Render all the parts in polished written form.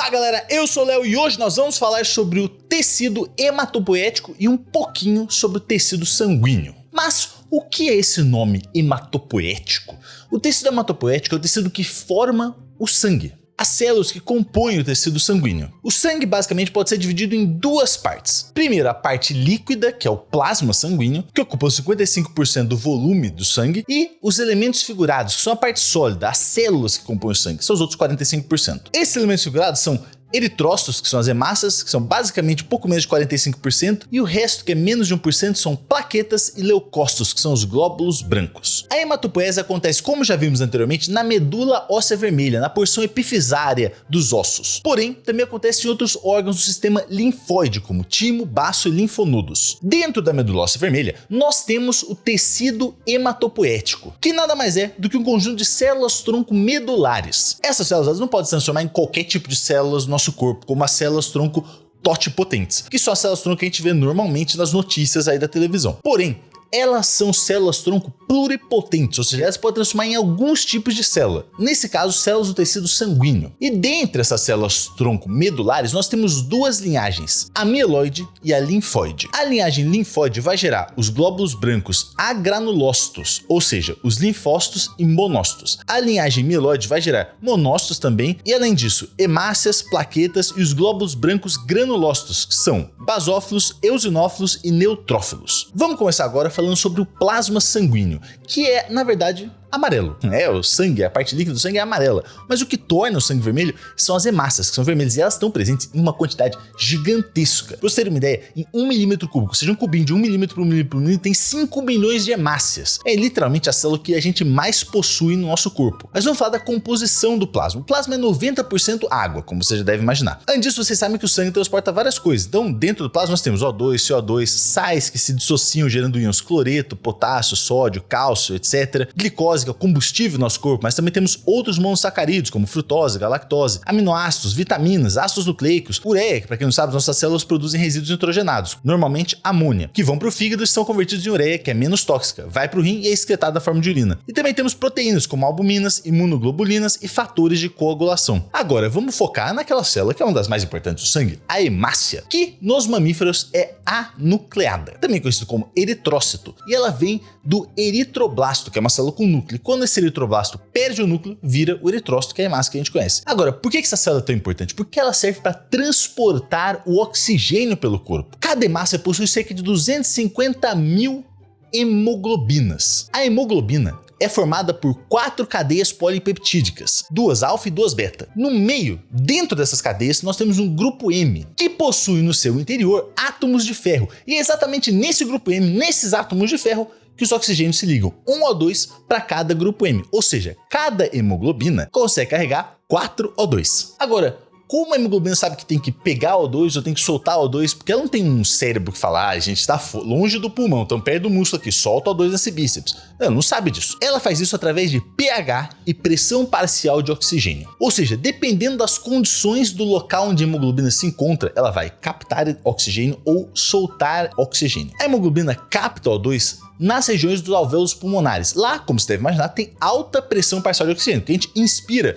Fala galera, eu sou o Léo e hoje nós vamos falar sobre o tecido hematopoético e um pouquinho sobre o tecido sanguíneo. Mas o que é esse nome hematopoético? O tecido hematopoético é o tecido que forma o sangue, as células que compõem o tecido sanguíneo. O sangue basicamente pode ser dividido em duas partes. Primeiro, a parte líquida, que é o plasma sanguíneo, que ocupa 55% do volume do sangue, e os elementos figurados, que são a parte sólida, as células que compõem o sangue, que são os outros 45%. Esses elementos figurados são eritrócitos, que são as hemácias, que são basicamente pouco menos de 45%, e o resto, que é menos de 1%, são plaquetas e leucócitos, que são os glóbulos brancos. A hematopoese acontece, como já vimos anteriormente, na medula óssea vermelha, na porção epifisária dos ossos. Porém, também acontece em outros órgãos do sistema linfóide, como timo, baço e linfonodos. Dentro da medula óssea vermelha, nós temos o tecido hematopoético, que nada mais é do que um conjunto de células-tronco medulares. Essas células não podem se transformar em qualquer tipo de células do nosso corpo, como as células-tronco totipotentes, que são as células-tronco que a gente vê normalmente nas notícias aí da televisão. Porém, elas são células-tronco pluripotentes, ou seja, elas podem transformar em alguns tipos de célula. Nesse caso, células do tecido sanguíneo. E dentre essas células-tronco medulares, nós temos duas linhagens, a mieloide e a linfóide. A linhagem linfóide vai gerar os glóbulos brancos agranulócitos, ou seja, os linfócitos e monócitos. A linhagem mieloide vai gerar monócitos também, e além disso, hemácias, plaquetas e os glóbulos brancos granulócitos, que são basófilos, eosinófilos e neutrófilos. Vamos começar agora falando sobre o plasma sanguíneo, que é, na verdade, amarelo. O sangue, a parte líquida do sangue é amarela. Mas o que torna o sangue vermelho são as hemácias, que são vermelhas, e elas estão presentes em uma quantidade gigantesca. Pra você ter uma ideia, em 1 milímetro cúbico, ou seja, um cubinho de 1 milímetro por 1 milímetro por milímetro, tem 5 milhões de hemácias. É literalmente a célula que a gente mais possui no nosso corpo. Mas vamos falar da composição do plasma. O plasma é 90% água, como você já deve imaginar. Além disso, vocês sabem que o sangue transporta várias coisas. Então, dentro do plasma nós temos O2, CO2, sais que se dissociam gerando íons cloreto, potássio, sódio, cálcio, etc. Glicose, que é o combustível do nosso corpo, mas também temos outros monossacarídeos, como frutose, galactose, aminoácidos, vitaminas, ácidos nucleicos, ureia, que para quem não sabe, nossas células produzem resíduos nitrogenados, normalmente amônia, que vão para o fígado e são convertidos em ureia, que é menos tóxica, vai para o rim e é excretada na forma de urina. E também temos proteínas, como albuminas, imunoglobulinas e fatores de coagulação. Agora, vamos focar naquela célula que é uma das mais importantes do sangue, a hemácia, que nos mamíferos é anucleada, também conhecido como eritrócito, e ela vem do eritroblasto, que é uma célula com núcleo. Quando esse eritroblasto perde o núcleo, vira o eritrócito, que é a hemácia que a gente conhece. Agora, por que essa célula é tão importante? Porque ela serve para transportar o oxigênio pelo corpo. Cada hemácia possui cerca de 250 mil hemoglobinas. A hemoglobina é formada por 4 cadeias polipeptídicas, 2 alfa e 2 beta. No meio, dentro dessas cadeias, nós temos um grupo M, que possui no seu interior átomos de ferro. E é exatamente nesse grupo M, nesses átomos de ferro, que os oxigênios se ligam, 1 O2 para cada grupo M. Ou seja, cada hemoglobina consegue carregar 4 O2. Agora, como a hemoglobina sabe que tem que pegar O2 ou tem que soltar O2, porque ela não tem um cérebro que fala, a gente está longe do pulmão, então perto do músculo aqui, solta O2 nesse bíceps. Ela não sabe disso. Ela faz isso através de pH e pressão parcial de oxigênio. Ou seja, dependendo das condições do local onde a hemoglobina se encontra, ela vai captar oxigênio ou soltar oxigênio. A hemoglobina capta O2 nas regiões dos alvéolos pulmonares. Lá, como você deve imaginar, tem alta pressão parcial de oxigênio, que a gente inspira,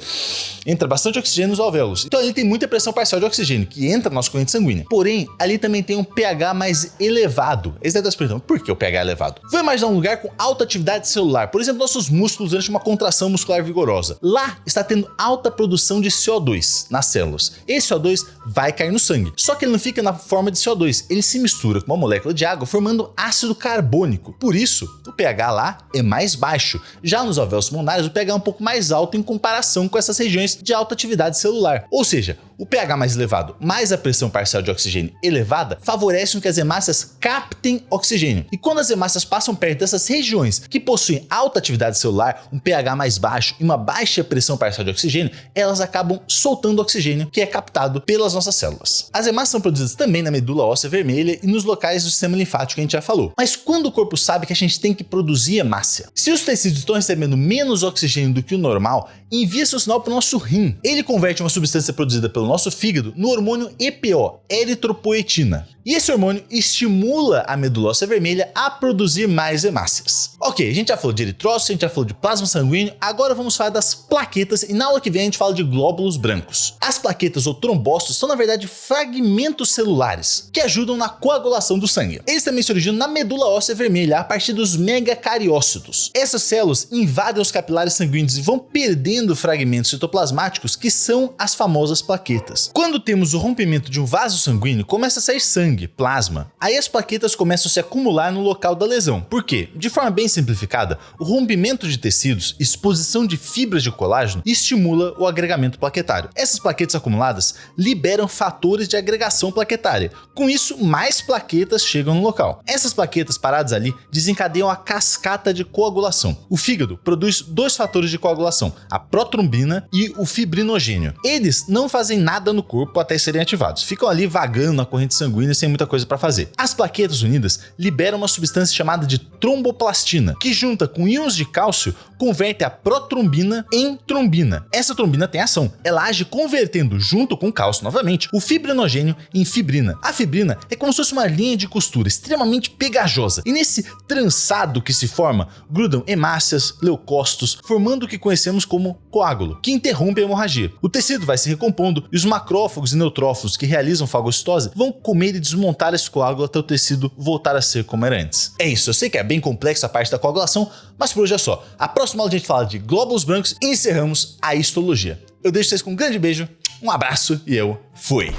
entra bastante oxigênio nos alvéolos. Então ali tem muita pressão parcial de oxigênio, que entra na nossa corrente sanguínea. Porém, ali também tem um pH mais elevado. Esse deve estar se perguntando, por que o pH é elevado? Vou imaginar um lugar com alta atividade celular, por exemplo, nossos músculos durante uma contração muscular vigorosa. Lá está tendo alta produção de CO2 nas células. Esse CO2 vai cair no sangue, só que ele não fica na forma de CO2, ele se mistura com uma molécula de água formando ácido carbônico. Por isso, o pH lá é mais baixo. Já nos alvéolos pulmonares, o pH é um pouco mais alto em comparação com essas regiões de alta atividade celular. Ou seja, o pH mais elevado, mais a pressão parcial de oxigênio elevada, favorecem que as hemácias captem oxigênio. E quando as hemácias passam perto dessas regiões que possuem alta atividade celular, um pH mais baixo e uma baixa pressão parcial de oxigênio, elas acabam soltando oxigênio que é captado pelas nossas células. As hemácias são produzidas também na medula óssea vermelha e nos locais do sistema linfático que a gente já falou. Mas quando o corpo sabe que a gente tem que produzir hemácia, se os tecidos estão recebendo menos oxigênio do que o normal, envia seu sinal para o nosso rim. Ele converte uma substância produzida pelo nosso fígado no hormônio EPO, eritropoetina, E esse hormônio estimula a medula óssea vermelha a produzir mais hemácias. Ok, a gente já falou de eritrócito, a gente já falou de plasma sanguíneo, agora vamos falar das plaquetas e na aula que vem a gente fala de glóbulos brancos. As plaquetas ou trombócitos são na verdade fragmentos celulares que ajudam na coagulação do sangue. Eles também se originam na medula óssea vermelha a partir dos megacariócitos. Essas células invadem os capilares sanguíneos e vão perdendo fragmentos citoplasmáticos que são as famosas plaquetas. Quando temos o rompimento de um vaso sanguíneo, começa a sair sangue, plasma. Aí as plaquetas começam a se acumular no local da lesão. Por quê? De forma bem simplificada, o rompimento de tecidos, exposição de fibras de colágeno estimula o agregamento plaquetário. Essas plaquetas acumuladas liberam fatores de agregação plaquetária. Com isso, mais plaquetas chegam no local. Essas plaquetas paradas ali desencadeiam a cascata de coagulação. O fígado produz dois fatores de coagulação, a protrombina e o fibrinogênio. Eles não fazem nada no corpo até serem ativados, ficam ali vagando na corrente sanguínea sem muita coisa para fazer. As plaquetas unidas liberam uma substância chamada de tromboplastina, que junta com íons de cálcio converte a protrombina em trombina. Essa trombina tem ação, ela age convertendo junto com o cálcio novamente o fibrinogênio em fibrina. A fibrina é como se fosse uma linha de costura extremamente pegajosa e nesse trançado que se forma grudam hemácias, leucócitos, formando o que conhecemos como coágulo, que interrompe a hemorragia. O tecido vai se recompondo e os macrófagos e neutrófilos que realizam fagocitose vão comer e desmontar esse coágulo até o tecido voltar a ser como era antes. É isso, eu sei que é bem complexo a parte da coagulação, mas por hoje é só. A próxima aula a gente fala de glóbulos brancos e encerramos a histologia. Eu deixo vocês com um grande beijo, um abraço e eu fui!